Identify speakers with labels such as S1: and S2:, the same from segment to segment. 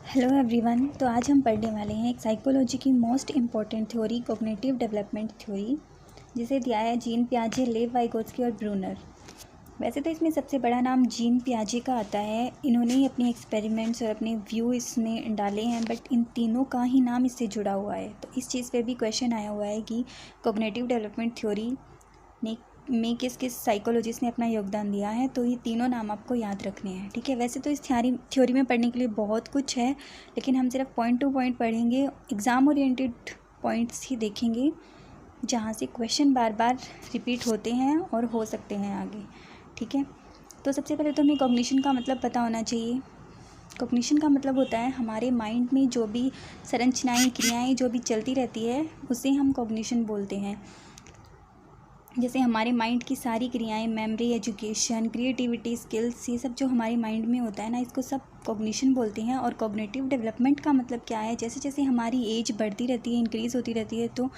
S1: Hello everyone. तो आज हम पढ़ने वाले हैं एक साइकोलॉजी की most important theory, cognitive development theory, जिसे दिया है जीन पियाजे, लेव वाइगोत्स्की और ब्रूनर। वैसे तो इसमें सबसे बड़ा नाम जीन पियाजे का आता है। इन्होंने ही अपने एक्सपेरिमेंट्स और अपने व्यू इसमें डाले हैं, बट इन तीनों का ही नाम इससे जुड़ा हुआ है। तो इस चीज़ पे भी क्वेश्चन आया हुआ है कि कॉग्निटिव डेवलपमेंट थ्योरी में किस किस साइकोलॉजिस्ट ने अपना योगदान दिया है। तो ये तीनों नाम आपको याद रखने हैं, ठीक है। वैसे तो इस थ्योरी में पढ़ने के लिए बहुत कुछ है, लेकिन हम सिर्फ पॉइंट टू पॉइंट पढ़ेंगे, एग्ज़ाम ओरिएंटेड पॉइंट्स ही देखेंगे जहाँ से क्वेश्चन बार बार रिपीट होते हैं और हो सकते हैं आगे, ठीक है। तो सबसे पहले तो हमें कॉग्निशन का मतलब पता होना चाहिए। कॉग्निशन का मतलब होता है हमारे माइंड में जो भी संरचनाएँ, क्रियाएँ जो भी चलती रहती है, उसे हम कॉग्निशन बोलते हैं। जैसे हमारे माइंड की सारी क्रियाएं, मेमोरी, एजुकेशन, क्रिएटिविटी, स्किल्स, ये सब जो हमारे माइंड में होता है ना, इसको सब कॉग्निशन बोलते हैं। और कॉग्निटिव डेवलपमेंट का मतलब क्या है, जैसे जैसे हमारी एज बढ़ती रहती है, इंक्रीज़ होती रहती है, तो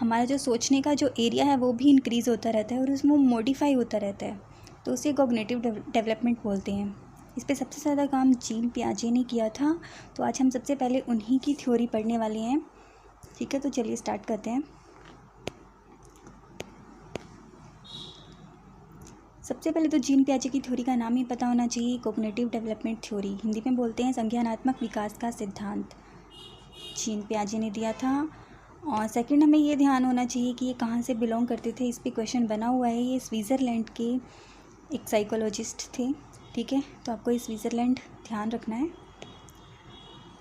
S1: हमारा जो सोचने का जो एरिया है वो भी इंक्रीज़ होता रहता है और उसमें मॉडिफाई होता रहता है, तो उसे कॉग्निटिव डेवलपमेंट बोलते हैं। इस पर सबसे ज़्यादा काम जीन पियाजे ने किया था। तो आज हम सबसे पहले उन्हीं की थ्योरी पढ़ने वाले हैं, ठीक है। तो चलिए स्टार्ट करते हैं। सबसे पहले तो जीन पियाजे की थ्योरी का नाम ही पता होना चाहिए, कॉग्निटिव डेवलपमेंट थ्योरी। हिंदी में बोलते हैं संज्ञानात्मक विकास का सिद्धांत, जीन पियाजे ने दिया था। और सेकंड, हमें ये ध्यान होना चाहिए कि ये कहाँ से बिलोंग करते थे। इस पर क्वेश्चन बना हुआ है। ये स्विट्ज़रलैंड के एक साइकोलॉजिस्ट थे, ठीक है। तो आपको ये स्विट्ज़रलैंड ध्यान रखना है।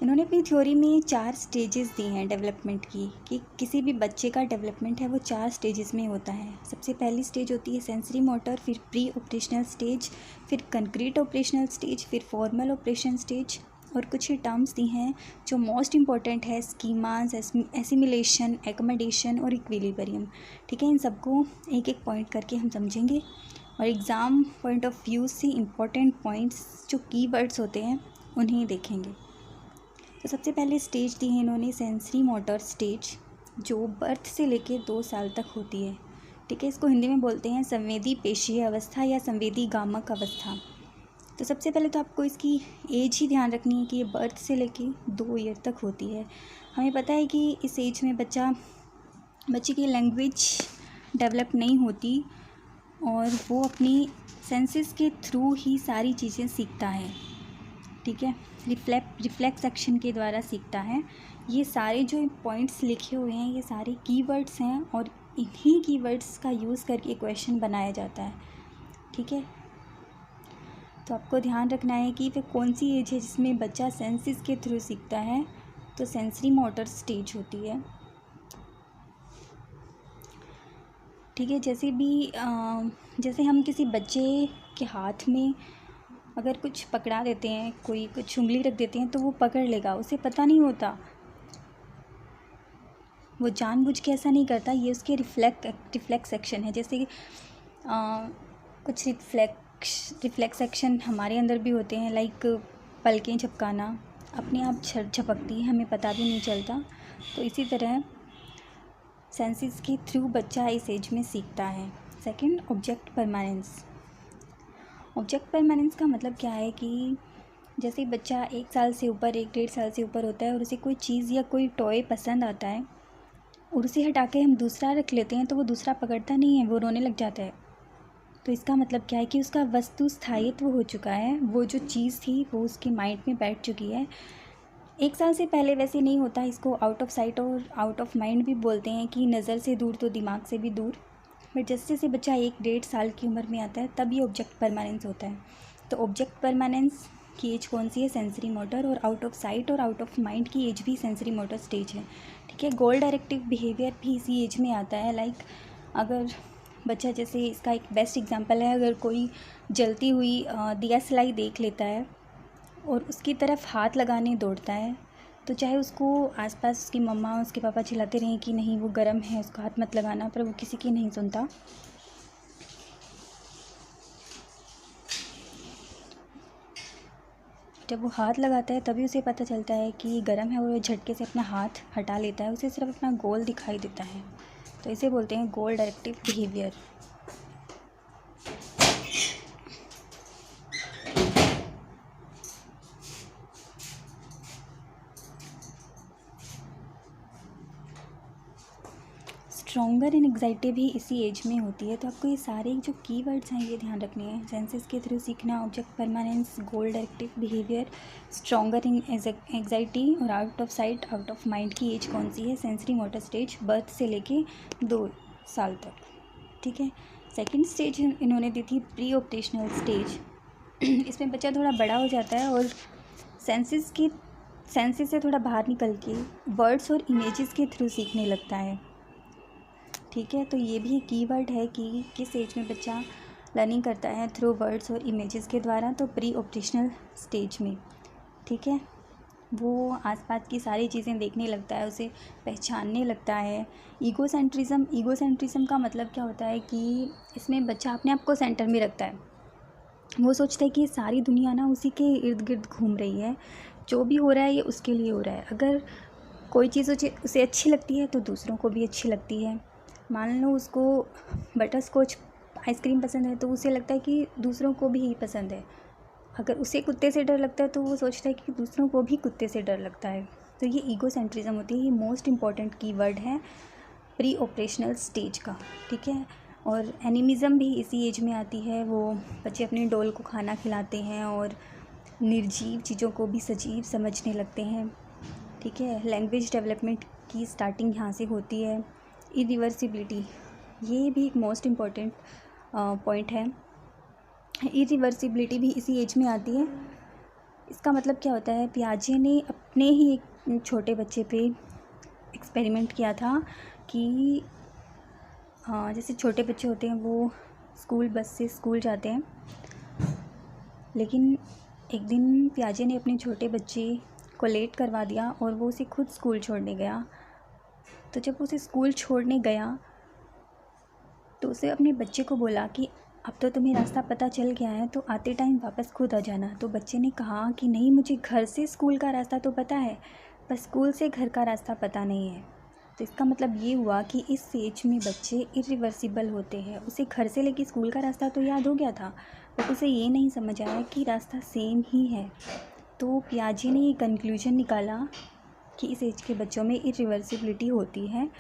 S1: इन्होंने अपनी थ्योरी में 4 स्टेजेस दी हैं डेवलपमेंट की, कि किसी भी बच्चे का डेवलपमेंट है वो 4 स्टेजेस में होता है। सबसे पहली स्टेज होती है सेंसरी मोटर, फिर प्री ऑपरेशनल स्टेज, फिर कंक्रीट ऑपरेशनल स्टेज, फिर फॉर्मल ऑपरेशन स्टेज। और कुछ ही टर्म्स दी हैं जो मोस्ट इम्पॉर्टेंट है, स्कीमास, एसिमिलेशन, एकोमोडेशन और इक्विलिब्रियम, ठीक है। इन सबको एक एक पॉइंट करके हम समझेंगे और एग्ज़ाम पॉइंट ऑफ व्यू से इम्पॉर्टेंट पॉइंट्स जो कीवर्ड्स होते हैं उन्हें देखेंगे। तो सबसे पहले स्टेज दी है इन्होंने सेंसरी मोटर स्टेज, जो बर्थ से लेके 2 साल तक होती है, ठीक है। इसको हिंदी में बोलते हैं संवेदी पेशीय अवस्था या संवेदी गामक अवस्था। तो सबसे पहले तो आपको इसकी एज ही ध्यान रखनी है कि ये बर्थ से लेके 2 ईयर तक होती है। हमें पता है कि इस एज में बच्चे की लैंग्वेज डेवलप नहीं होती और वो अपनी सेंसेस के थ्रू ही सारी चीज़ें सीखता है, ठीक है। रिफ्लेक्स एक्शन के द्वारा सीखता है। ये सारे जो पॉइंट्स लिखे हुए हैं ये सारे कीवर्ड्स हैं और इन्हीं कीवर्ड्स का यूज़ करके क्वेश्चन बनाया जाता है, ठीक है। तो आपको ध्यान रखना है कि वे कौन सी एज है जिसमें बच्चा सेंसेस के थ्रू सीखता है। तो सेंसरी मोटर स्टेज होती है, ठीक है। जैसे हम किसी बच्चे के हाथ में अगर कुछ पकड़ा देते हैं, कोई कुछ उंगली रख देते हैं, तो वो पकड़ लेगा, उसे पता नहीं होता, वो जानबूझ के ऐसा नहीं करता। ये उसके रिफ्लेक्स एक्शन है। जैसे कुछ रिफ्लेक्स एक्शन हमारे अंदर भी होते हैं, लाइक पलकें झपकाना, अपने आप झपकती है, हमें पता भी नहीं चलता। तो इसी तरह सेंसेस के थ्रू बच्चा इस एज में सीखता है। Second, object permanence. Object permanence का मतलब क्या है कि जैसे बच्चा 1 साल से ऊपर, 1-1.5 साल से ऊपर होता है और उसे कोई चीज़ या कोई टॉय पसंद आता है और उसे हटा के हम दूसरा रख लेते हैं, तो वो दूसरा पकड़ता नहीं है, वो रोने लग जाता है। तो इसका मतलब क्या है कि उसका वस्तु स्थायित्व हो चुका है, वो जो चीज़ थी वो उसके माइंड में बैठ चुकी है। 1 साल से पहले वैसे नहीं होता। इसको आउट ऑफ साइट और आउट ऑफ माइंड भी बोलते हैं, कि नज़र से दूर तो दिमाग से भी दूर। बट जैसे जैसे बच्चा 1-1.5 साल की उम्र में आता है तब ये ऑब्जेक्ट परमानेंस होता है। तो ऑब्जेक्ट परमानेंस की एज कौन सी है, सेंसरी मोटर। और आउट ऑफ साइट और आउट ऑफ माइंड की एज भी सेंसरी मोटर स्टेज है, ठीक है। गोल डायरेक्टिव बिहेवियर भी इसी एज में आता है। लाइक अगर बच्चा, जैसे इसका एक बेस्ट एग्जांपल है, अगर कोई जलती हुई दिया सलाई देख लेता है और उसकी तरफ हाथ लगाने दौड़ता है, तो चाहे उसको आसपास उसकी मम्मा, उसके पापा चिल्लाते रहें कि नहीं वो गर्म है, उसको हाथ मत लगाना, पर वो किसी की नहीं सुनता। जब वो हाथ लगाता है तभी उसे पता चलता है कि ये गर्म है और वो झटके से अपना हाथ हटा लेता है, उसे सिर्फ अपना गोल दिखाई देता है। तो इसे बोलते हैं गोल डायरेक्टिव बिहेवियर। स्ट्रॉन्गर एंग्जाइटी भी इसी एज में होती है। तो आपको ये सारे जो कीवर्ड्स हैं ये ध्यान रखने हैं। सेंसेस के थ्रू सीखना, ऑब्जेक्ट परमानेंस, गोल डायरेक्टिव बिहेवियर, स्ट्रॉन्गर एंग्जाइटी और out of sight out of mind की एज कौन सी है, सेंसरी मोटर स्टेज बर्थ से लेके 2 साल तक, ठीक है। सेकेंड स्टेज इन्होंने दी थी प्री ऑपरेशनल स्टेज। इसमें बच्चा थोड़ा बड़ा हो जाता है और सेंसेस से थोड़ा बाहर निकल के वर्ड्स और इमेजेस के थ्रू सीखने लगता है, ठीक है। तो ये भी एक कीवर्ड है कि किस एज में बच्चा लर्निंग करता है थ्रू वर्ड्स और इमेजेस के द्वारा। तो प्री ऑपरेशनल स्टेज में, ठीक है, वो आसपास की सारी चीज़ें देखने लगता है, उसे पहचानने लगता है। ईगोसेंट्रिज्म का मतलब क्या होता है कि इसमें बच्चा अपने आप को सेंटर में रखता है। वो सोचता है कि सारी दुनिया ना उसी के इर्द गिर्द घूम रही है, जो भी हो रहा है ये उसके लिए हो रहा है। अगर कोई चीज़ उसे अच्छी लगती है तो दूसरों को भी अच्छी लगती है। मान लो उसको बटर स्कॉच आइसक्रीम पसंद है तो उसे लगता है कि दूसरों को भी पसंद है। अगर उसे कुत्ते से डर लगता है तो वो सोचता है कि दूसरों को भी कुत्ते से डर लगता है। तो ये ईगोसेंट्रिज्म होती है। ये मोस्ट इम्पॉर्टेंट कीवर्ड है प्री ऑपरेशनल स्टेज का, ठीक है। और एनिमिज़म भी इसी एज में आती है। वो बच्चे अपने डॉल को खाना खिलाते हैं और निर्जीव चीज़ों को भी सजीव समझने लगते हैं, ठीक है। लैंग्वेज डेवलपमेंट की स्टार्टिंग यहाँ से होती है। इरिवर्सिबिलिटी, ये भी एक मोस्ट इम्पॉर्टेंट पॉइंट है। इरिवर्सिबिलिटी भी इसी एज में आती है। इसका मतलब क्या होता है, पियाजे ने अपने ही एक छोटे बच्चे पे एक्सपेरिमेंट किया था कि जैसे छोटे बच्चे होते हैं वो स्कूल बस से स्कूल जाते हैं, लेकिन एक दिन पियाजे ने अपने छोटे बच्चे को लेट करवा दिया और वो उसे खुद स्कूल छोड़ने गया। तो जब उसे स्कूल छोड़ने गया तो उसे अपने बच्चे को बोला कि अब तो तुम्हें रास्ता पता चल गया है तो आते टाइम वापस खुद आ जाना। तो बच्चे ने कहा कि नहीं, मुझे घर से स्कूल का रास्ता तो पता है पर स्कूल से घर का रास्ता पता नहीं है। तो इसका मतलब ये हुआ कि इस एज में बच्चे इरिवर्सिबल होते हैं। उसे घर से लेके स्कूल का रास्ता तो याद हो गया था बट उसे ये नहीं समझ आया कि रास्ता सेम ही है। तो पियाजे ने ये कंक्लूजन निकाला कि इस एज के बच्चों में इरिवर्सिबिलिटी होती है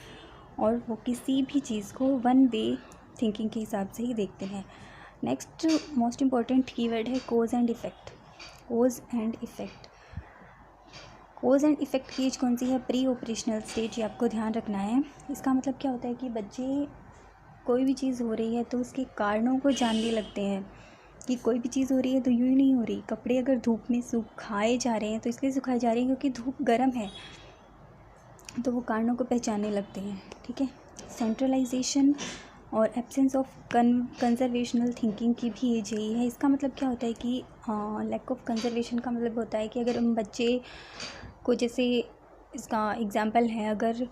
S1: और वो किसी भी चीज़ को वन वे थिंकिंग के हिसाब से ही देखते हैं। नेक्स्ट मोस्ट इम्पॉर्टेंट कीवर्ड है cause and effect. Cause and effect, cause and effect की एज कौन सी है, प्री ऑपरेशनल स्टेज। ये आपको ध्यान रखना है। इसका मतलब क्या होता है कि बच्चे कोई भी चीज़ हो रही है तो उसके कारणों को जानने लगते हैं कि कोई भी चीज़ हो रही है तो यूँ ही नहीं हो रही। कपड़े अगर धूप में सुखाए जा रहे हैं तो इसलिए सुखाए जा रहे हैं क्योंकि धूप गर्म है, तो वो कारणों को पहचानने लगते हैं, ठीक है। सेंट्रलाइजेशन और एब्सेंस ऑफ कंजर्वेशनल थिंकिंग की भी एज यही है। इसका मतलब क्या होता है कि लैक ऑफ कंजर्वेशन का मतलब होता है कि अगर हम बच्चे को, जैसे इसका एग्जांपल है, अगर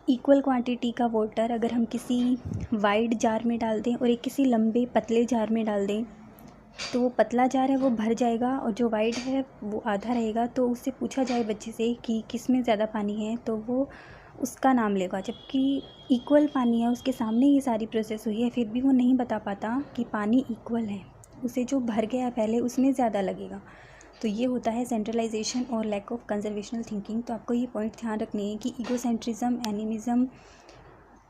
S1: इक्वल क्वांटिटी का वाटर अगर हम किसी वाइड जार में डाल दें और एक किसी लंबे पतले जार में डाल दें तो वो पतला जार है वो भर जाएगा और जो वाइड है वो आधा रहेगा। तो उससे पूछा जाए बच्चे से कि किस में ज़्यादा पानी है तो वो उसका नाम लेगा, जबकि इक्वल पानी है, उसके सामने ये सारी प्रोसेस हुई है, फिर भी वो नहीं बता पाता कि पानी इक्वल है। उसे जो भर गया पहले उसमें ज़्यादा लगेगा। तो ये होता है सेंट्रलाइजेशन और लैक ऑफ कंजर्वेशनल थिंकिंग। तो आपको ये पॉइंट ध्यान रखने हैं कि egocentrism, animism,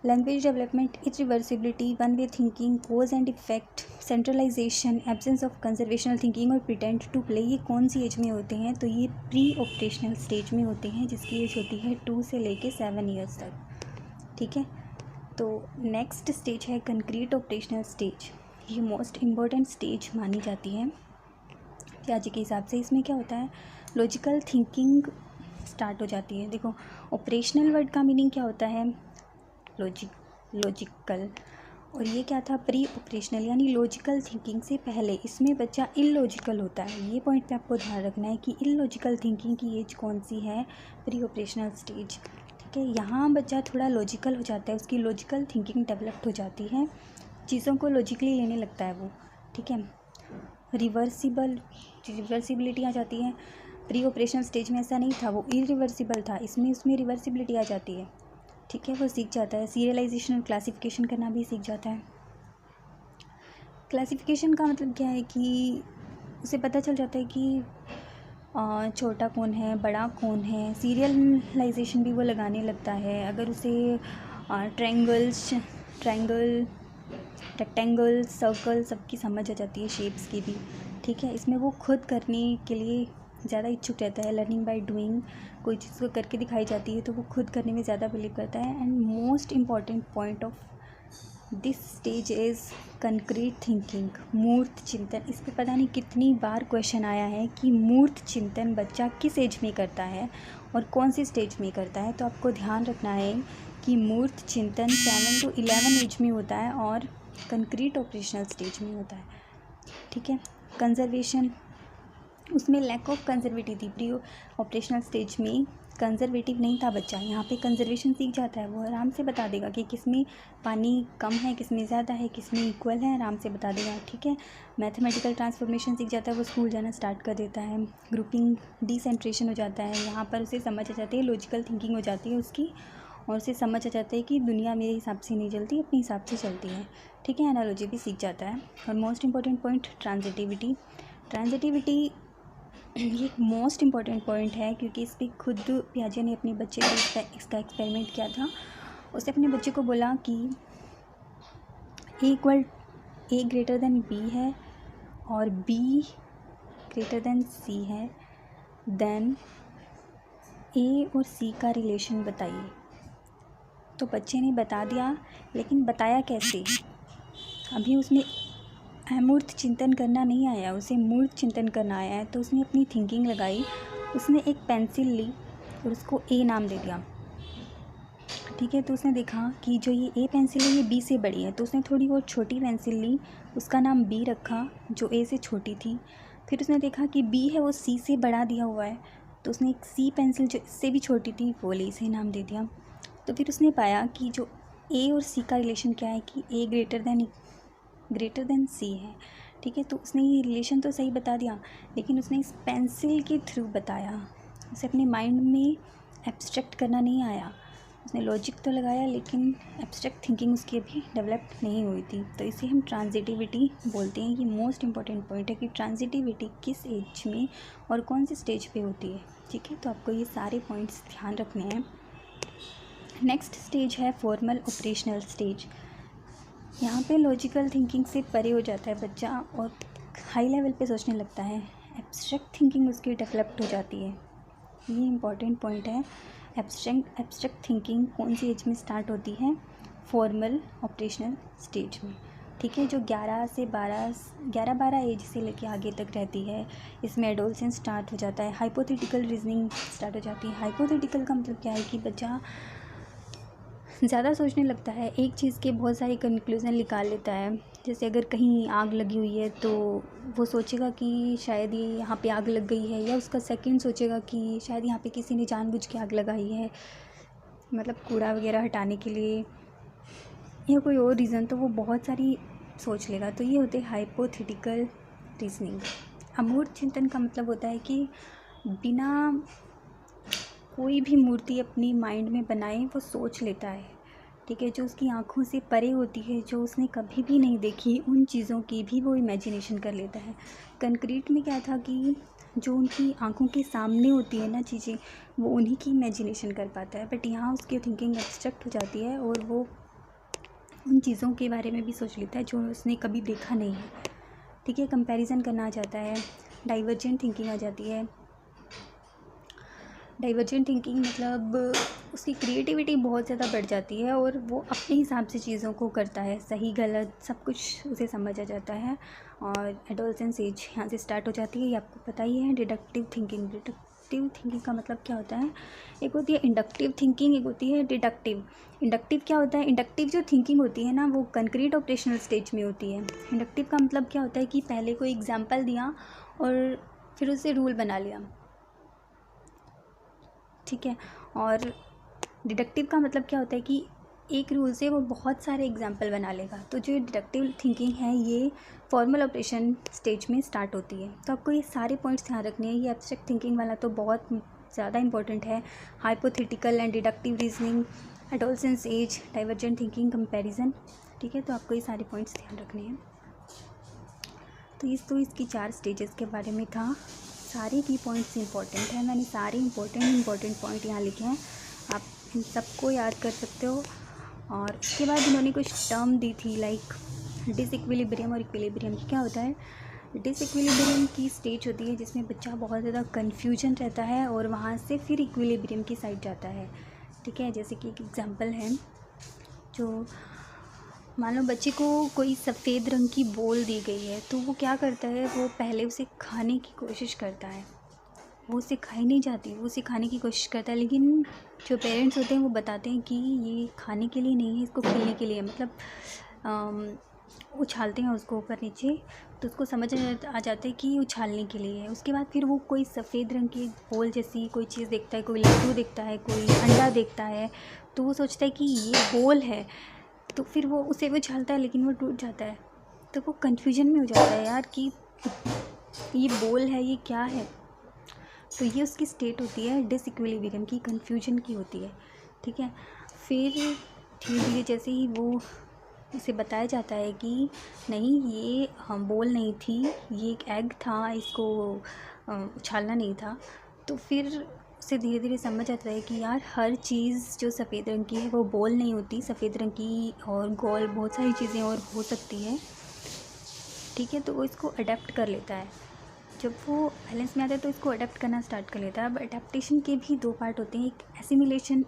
S1: language development, irreversibility, one way thinking, cause and effect, centralization, absence of conservational thinking और प्रिटेंड टू प्ले, ये कौन सी एज में होते हैं, तो ये प्री ऑपरेशनल स्टेज में होते हैं जिसकी एज होती है 2 से लेके 7 ईयर्स तक, ठीक है। तो नेक्स्ट स्टेज है कंक्रीट ऑपरेशनल स्टेज। ये मोस्ट इम्पॉर्टेंट स्टेज मानी जाती है पियाजे के हिसाब से। इसमें क्या होता है, लॉजिकल थिंकिंग स्टार्ट हो जाती है। देखो, ऑपरेशनल वर्ड का मीनिंग क्या होता है, लॉजिकल, और ये क्या था, प्री ऑपरेशनल, यानी लॉजिकल थिंकिंग से पहले। इसमें बच्चा इलॉजिकल होता है। ये पॉइंट पे आपको ध्यान रखना है कि इलॉजिकल थिंकिंग की एज कौन सी है, प्री ऑपरेशनल स्टेज, ठीक है। यहाँ बच्चा थोड़ा लॉजिकल हो जाता है, उसकी लॉजिकल थिंकिंग डेवलप्ड हो जाती है, चीज़ों को लॉजिकली लेने लगता है वो, ठीक है। रिवर्सिबिलिटी आ जाती है। प्री ऑपरेशनल स्टेज में ऐसा नहीं था, वो इरिवर्सिबल था, इसमें उसमें रिवर्सिबिलिटी आ जाती है, ठीक है। वो सीख जाता है, सीरियलाइजेशन और क्लासिफिकेशन करना भी सीख जाता है। क्लासिफिकेशन का मतलब क्या है कि उसे पता चल जाता है कि छोटा कौन है, बड़ा कौन है। सीरियलाइजेशन भी वो लगाने लगता है। अगर उसे ट्रायंगल, रेक्टेंगल, सर्कल सबकी समझ आ जाती है, शेप्स की भी, ठीक है। इसमें वो खुद करने के लिए ज़्यादा इच्छुक रहता है, लर्निंग बाय डूइंग, कोई चीज़ को करके दिखाई जाती है तो वो खुद करने में ज़्यादा बिलीव करता है। And most important point of this stage is concrete thinking, मूर्त चिंतन। इस पर पता नहीं कितनी बार क्वेश्चन आया है कि मूर्त चिंतन बच्चा किस एज में करता है और कौन सी स्टेज में करता है। तो आपको ध्यान रखना है कि मूर्त चिंतन 7 to 11 एज में होता है और कंक्रीट ऑपरेशनल स्टेज में होता है, ठीक है। कंजर्वेशन, उसमें लैक ऑफ कंजर्वेटिव थी, प्री ऑपरेशनल स्टेज में कंजर्वेटिव नहीं था बच्चा, यहाँ पे कंजर्वेशन सीख जाता है, वो आराम से बता देगा कि किस में पानी कम है, किस में ज़्यादा है, किस में इक्वल है, आराम से बता देगा, ठीक है। मैथमेटिकल ट्रांसफॉर्मेशन सीख जाता है, वो स्कूल जाना स्टार्ट कर देता है। ग्रुपिंग, डिसेंट्रेशन हो जाता है, यहाँ पर उसे समझ आ जाती है, लॉजिकल थिंकिंग हो जाती है उसकी, और उसे समझ आ जाता है कि दुनिया मेरे हिसाब से नहीं चलती, अपने हिसाब से चलती है, ठीक है। एनालॉजी भी सीख जाता है। और मोस्ट इंपॉर्टेंट पॉइंट ट्रांजिटिविटी। ये एक मोस्ट इम्पॉर्टेंट पॉइंट है क्योंकि इस पर खुद पियाजे ने अपने बच्चे को इसका एक्सपेरिमेंट किया था। उसने अपने बच्चे को बोला कि A ग्रेटर देन B है और B ग्रेटर देन C है, देन A और C का रिलेशन बताइए। तो बच्चे ने बता दिया, लेकिन बताया कैसे? अभी उसने अमूर्त चिंतन करना नहीं आया, उसे मूर्त चिंतन करना आया है। तो उसने अपनी थिंकिंग लगाई, उसने एक पेंसिल ली और उसको A नाम दे दिया, ठीक है। तो उसने देखा कि जो ये A पेंसिल है ये B से बड़ी है, तो उसने थोड़ी और छोटी पेंसिल ली, उसका नाम B रखा जो A से छोटी थी। फिर उसने देखा कि B है वो C से बड़ा दिया हुआ है, तो उसने एक C पेंसिल जो इससे भी छोटी थी वो ले इसे नाम दे दिया। तो फिर उसने पाया कि जो A और C का रिलेशन क्या है कि A ग्रेटर देन C है, ठीक है। तो उसने ये रिलेशन तो सही बता दिया, लेकिन उसने इस पेंसिल के थ्रू बताया, उसे अपने माइंड में एब्स्ट्रैक्ट करना नहीं आया। उसने लॉजिक तो लगाया, लेकिन एब्स्ट्रैक्ट थिंकिंग उसकी अभी डेवलप नहीं हुई थी। तो इसे हम ट्रांजिटिविटी बोलते हैं। ये मोस्ट इंपॉर्टेंट पॉइंट है कि ट्रांजिटिविटी किस एज में और कौन सी स्टेज पे होती है, ठीक है। तो आपको ये सारे पॉइंट्स ध्यान रखने हैं। नेक्स्ट स्टेज है फॉर्मल ऑपरेशनल स्टेज। यहाँ पे लॉजिकल थिंकिंग से परे हो जाता है बच्चा और हाई लेवल पे सोचने लगता है, एब्स्ट्रैक्ट थिंकिंग उसकी डेवलप्ड हो जाती है। ये इंपॉर्टेंट पॉइंट है। एब्स्ट्रैक्ट थिंकिंग कौन सी एज में स्टार्ट होती है? फॉर्मल ऑपरेशनल स्टेज में, ठीक है, जो 11-12 एज से लेके आगे तक रहती है। इसमें एडोलसेंस स्टार्ट हो जाता है, हाइपोथेटिकल रीजनिंग स्टार्ट हो जाती है। हाइपोथेटिकल का मतलब क्या है कि बच्चा ज़्यादा सोचने लगता है, एक चीज़ के बहुत सारे कंक्लूज़न निकाल लेता है। जैसे अगर कहीं आग लगी हुई है तो वो सोचेगा कि शायद ये यहाँ पे आग लग गई है, या उसका सेकंड सोचेगा कि शायद यहाँ पे किसी ने जानबूझ के आग लगाई है, मतलब कूड़ा वगैरह हटाने के लिए, या कोई और रीज़न, तो वो बहुत सारी सोच लेगा। तो ये होते हैं हाइपोथेटिकल रीजनिंग। अमूर्त चिंतन का मतलब होता है कि बिना कोई भी मूर्ति अपनी माइंड में बनाए वो सोच लेता है, ठीक है, जो उसकी आँखों से परे होती है, जो उसने कभी भी नहीं देखी, उन चीज़ों की भी वो इमेजिनेशन कर लेता है। कंक्रीट में क्या था कि जो उनकी आँखों के सामने होती है ना चीज़ें, वो उन्हीं की इमेजिनेशन कर पाता है। बट यहाँ उसकी थिंकिंग एब्स्ट्रैक्ट हो जाती है और वो उन चीज़ों के बारे में भी सोच लेता है जो उसने कभी देखा नहीं है, ठीक है। कंपैरिजन करना आ जाता है, डाइवर्जेंट थिंकिंग आ जाती है। डाइवर्जेंट थिंकिंग मतलब उसकी क्रिएटिविटी बहुत ज़्यादा बढ़ जाती है और वो अपने हिसाब से चीज़ों को करता है, सही गलत सब कुछ उसे समझ आ जाता है। और एडोलसेंस एज यहाँ से स्टार्ट हो जाती है, ये आपको पता ही है। डिडक्टिव थिंकिंग का मतलब क्या होता है? एक होती है इंडक्टिव थिंकिंग, एक होती है डिडक्टिव। इंडक्टिव क्या होता है? इंडक्टिव जो थिंकिंग होती है ना, वो कंक्रीट ऑपरेशनल स्टेज में होती है। इंडक्टिव का मतलब क्या होता है कि पहले कोई एग्जाम्पल दिया और फिर उसे रूल बना लिया, ठीक है। और डिडक्टिव का मतलब क्या होता है कि एक रूल से वो बहुत सारे एग्जाम्पल बना लेगा। तो जो डिडक्टिव थिंकिंग है ये फॉर्मल ऑपरेशन स्टेज में स्टार्ट होती है। तो आपको ये सारे पॉइंट्स ध्यान रखने हैं। ये एब्स्ट्रैक्ट थिंकिंग वाला तो बहुत ज़्यादा इंपॉर्टेंट है। Hypothetical and deductive reasoning, adolescence age, divergent thinking, comparison, ठीक है। तो आपको ये सारे पॉइंट्स ध्यान रखने हैं। तो इसकी 4 स्टेजेस के बारे में था। सारे की पॉइंट्स इंपॉर्टेंट हैं, मैंने सारे इंपॉर्टेंट पॉइंट यहाँ लिखे हैं, आप इन सबको याद कर सकते हो। और उसके बाद उन्होंने कुछ टर्म दी थी लाइक डिसइक्विलिब्रियम और इक्विलिब्रियम। क्या होता है? डिसइक्विलिब्रियम की स्टेज होती है जिसमें बच्चा बहुत ज़्यादा कन्फ्यूजन रहता है और वहाँ से फिर इक्विलिब्रियम की साइड जाता है। ठीक है, जैसे कि एक एग्जांपल है, जो मान लो बच्चे को कोई सफ़ेद रंग की बॉल दी गई है, तो वो क्या करता है, वो पहले उसे खाने की कोशिश करता है। वो उसे खाई नहीं जाती, वो उसे खाने की कोशिश करता है, लेकिन जो पेरेंट्स होते हैं वो बताते हैं कि ये खाने के लिए नहीं है, इसको खेलने के लिए है। मतलब उछालते हैं उसको ऊपर नीचे, तो उसको समझ आ जाता है कि उछालने के लिए है। उसके बाद फिर वो कोई सफ़ेद रंग की बॉल जैसी कोई चीज़ देखता है, कोई लड्डू देखता है, कोई अंडा देखता है, तो वो सोचता है कि ये बॉल है, तो फिर वो उसे उछालता है, लेकिन वो टूट जाता है। तो वो कन्फ्यूजन में हो जाता है यार कि ये बॉल है, ये क्या है। तो ये उसकी स्टेट होती है डिसइक्विलिब्रियम की, कन्फ्यूजन की होती है। ठीक है, फिर धीरे धीरे जैसे ही वो उसे बताया जाता है कि नहीं, ये बॉल नहीं थी, ये एक एग था, इसको उछालना नहीं था, तो फिर उसे धीरे धीरे समझ आता है कि यार हर चीज़ जो सफ़ेद रंग की है वो बॉल नहीं होती, सफ़ेद रंग की और गोल बहुत सारी चीज़ें और हो सकती है। ठीक है, तो वो इसको अडेप्ट कर लेता है। जब वो बैलेंस में आता है तो इसको अडेप्ट करना स्टार्ट कर लेता है। अब अडेप्टेशन के भी दो पार्ट होते हैं, एक एसिमिलेशन,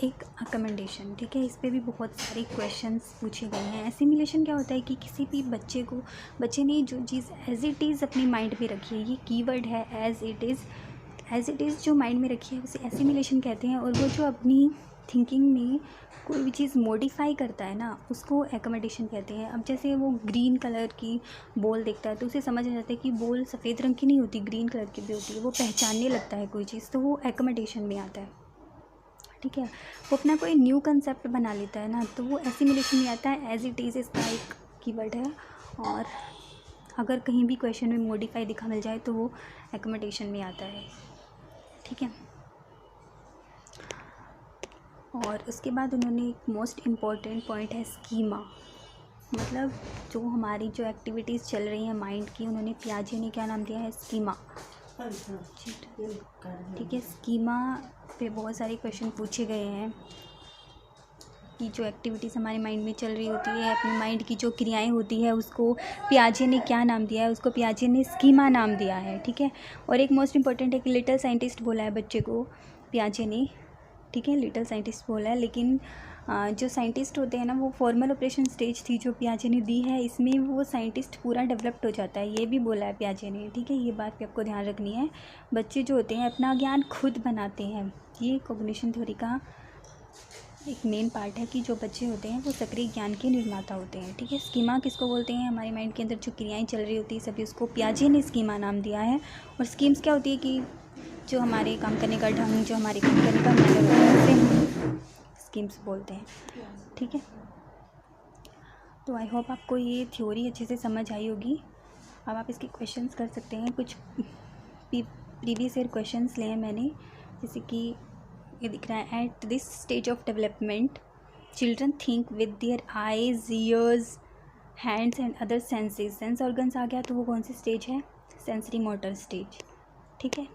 S1: एक अकमेंडेशन। ठीक है, इस पे भी बहुत सारे क्वेश्चंस पूछे गए हैं। एसिमिलेशन क्या होता है कि किसी भी बच्चे ने जो चीज़ एज इट इज़ अपने माइंड में रखी है, ये कीवर्ड है, एज इट इज़ जो माइंड में रखी है उसे एसिमिलेशन कहते हैं। और वो जो अपनी थिंकिंग में कोई भी चीज़ मॉडिफाई करता है ना, उसको एकोमोडेशन कहते हैं। अब जैसे वो ग्रीन कलर की बॉल देखता है तो उसे समझ आ जाता है कि बॉल सफ़ेद रंग की नहीं होती, ग्रीन कलर की भी होती है। वो पहचानने लगता है कोई चीज़, तो वो एकोमोडेशन में आता है। ठीक है, वो अपना कोई न्यू कंसेप्ट बना लेता है ना, तो वो एसिमिलेशन में आता है। एज इट इज़ इसका एक कीवर्ड है, और अगर कहीं भी क्वेश्चन में मॉडिफाई दिखा मिल जाए तो वो एकोमोडेशन में आता है। ठीक है, और उसके बाद उन्होंने एक मोस्ट इम्पॉर्टेंट पॉइंट है स्कीमा। मतलब जो हमारी जो एक्टिविटीज़ चल रही हैं माइंड की, उन्होंने पियाजे ने क्या नाम दिया है? स्कीमा। ठीक है, स्कीमा पे बहुत सारे क्वेश्चन पूछे गए हैं कि जो एक्टिविटीज़ हमारे माइंड में चल रही होती है, अपने माइंड की जो क्रियाएं होती है, उसको पियाजे ने क्या नाम दिया है? उसको पियाजे ने स्कीमा नाम दिया है। ठीक है, और एक मोस्ट इम्पॉर्टेंट है कि लिटिल साइंटिस्ट बोला है बच्चे को पियाजे ने। ठीक है, लिटिल साइंटिस्ट बोला है, लेकिन जो साइंटिस्ट होते हैं ना, वो फॉर्मल ऑपरेशन स्टेज थी जो पियाजे ने दी है, इसमें वो साइंटिस्ट पूरा डेवलप्ड हो जाता है, ये भी बोला है पियाजे ने। ठीक है, ये बात भी आपको ध्यान रखनी है। बच्चे जो होते हैं अपना ज्ञान खुद बनाते हैं, ये कॉग्निशन थ्योरी का एक मेन पार्ट है कि जो बच्चे होते हैं वो सक्रिय ज्ञान के निर्माता होते हैं। ठीक है, स्कीमा किसको बोलते हैं? हमारे माइंड के अंदर जो क्रियाएं चल रही होती है सभी, उसको पियाजे ने स्कीमा नाम दिया है। और स्कीम्स क्या होती है कि जो हमारे काम करने का ढंग, जो हमारे काम करने का मैनर होता है, उसे हम स्कीम्स बोलते हैं। ठीक है, तो आई होप आपको ये थ्योरी अच्छे से समझ आई होगी। अब आप इसके क्वेश्चंस कर सकते हैं। कुछ प्रीवियस ईयर क्वेश्चंस लिए हैं मैंने, जैसे कि ये दिख रहा है, at this stage of development children think with their eyes, ears, hands and other senses. Sense organs आ गया, तो वो कौन सी स्टेज है? Sensory motor stage. ठीक है,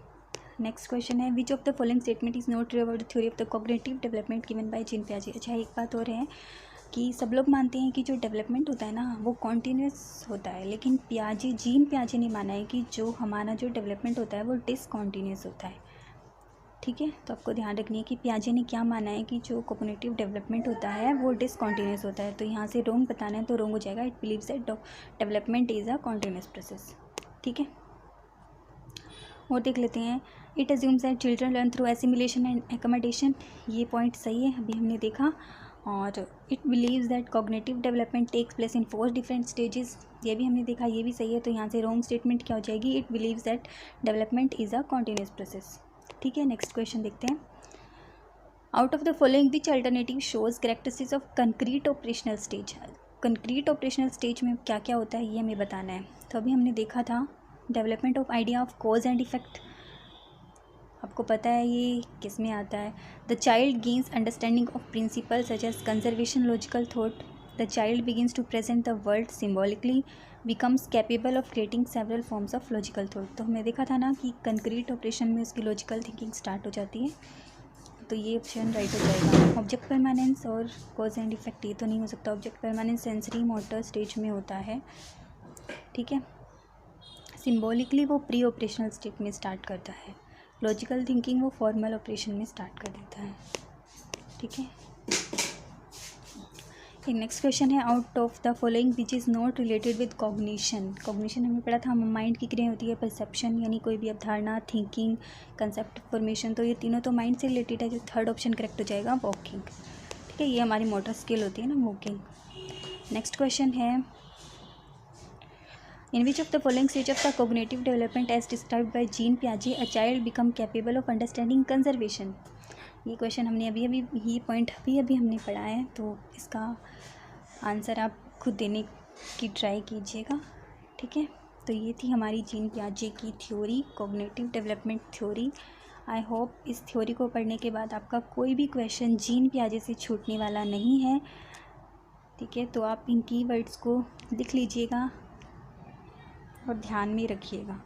S1: नेक्स्ट क्वेश्चन है, which of the following statement is not true about the theory of the cognitive development given by Jean पियाजे। अच्छा, एक बात और है कि सब लोग मानते हैं कि जो डेवलपमेंट होता है ना वो कॉन्टीन्यूस होता है, लेकिन जीन पियाजे ने माना है कि जो हमारा जो डेवलपमेंट होता है वो डिसकॉन्टीन्यूस होता है। ठीक है, तो आपको ध्यान रखनी है कि पियाजे ने क्या माना है कि जो कॉग्निटिव डेवलपमेंट होता है वो डिसकॉन्टीन्यूस होता है। तो यहाँ से रोंग बताना है तो रोंग हो जाएगा। It believes that development is a continuous process. ठीक है, और देख लेते हैं, it assumes that children learn through assimilation and accommodation. ये पॉइंट सही है, अभी हमने देखा। और it believes that cognitive development takes place in 4 different stages. ये भी हमने देखा, ये भी सही है। तो यहाँ से रॉन्ग स्टेटमेंट क्या हो जाएगी? It believes that development is a continuous process. ठीक है, नेक्स्ट क्वेश्चन देखते हैं, out of the following which alternative shows characteristics of concrete operational stage. Concrete operational stage में क्या क्या होता है ये हमें बताना है। तो अभी हमने देखा था development of idea of cause and effect, आपको पता है ये किस में आता है। The child gains understanding of principle such as conservation, logical thought. The child begins to present the world symbolically, becomes capable of creating several forms of logical thought. तो हमने देखा था ना कि कंक्रीट ऑपरेशन में उसकी लॉजिकल थिंकिंग स्टार्ट हो जाती है। तो तो ये ऑप्शन राइट हो जाएगा। ऑब्जेक्ट परमानेंस और कॉज एंड इफेक्ट, ये तो नहीं हो सकता। Object permanence sensory motor stage में होता है, ठीक है। सिम्बॉलिकली वो प्री ऑपरेशनल स्टेट में स्टार्ट करता है। लॉजिकल थिंकिंग वो फॉर्मल ऑपरेशन में स्टार्ट कर देता है, ठीक है। एक नेक्स्ट क्वेश्चन है, out of the following which is not related with cognition. Cognition हमें पढ़ा था, माइंड की क्रिया होती है परसेप्शन, यानी कोई भी अवधारणा, थिंकिंग, कंसेप्ट फॉर्मेशन, तो ये तीनों तो माइंड से रिलेटेड है। जो थर्ड ऑप्शन करेक्ट हो जाएगा वॉकिंग, ठीक है। ये हमारी मोटर स्किल होती है ना, वॉकिंग। नेक्स्ट क्वेश्चन है, in which of the following stage of the cognitive development as described by Jean पियाजे a child become capable of understanding conservation. ये क्वेश्चन हमने ये पॉइंट अभी हमने पढ़ा है, तो इसका आंसर आप खुद देने की ट्राई कीजिएगा, ठीक है। तो ये थी हमारी जीन पियाजे की theory, cognitive development theory. I hope इस थ्योरी को पढ़ने के बाद आपका कोई भी क्वेश्चन जीन पियाजे से छूटने वाला नहीं है, ठीक है। तो आप इन कीवर्ड्स को लिख लीजिएगा और ध्यान में रखिएगा।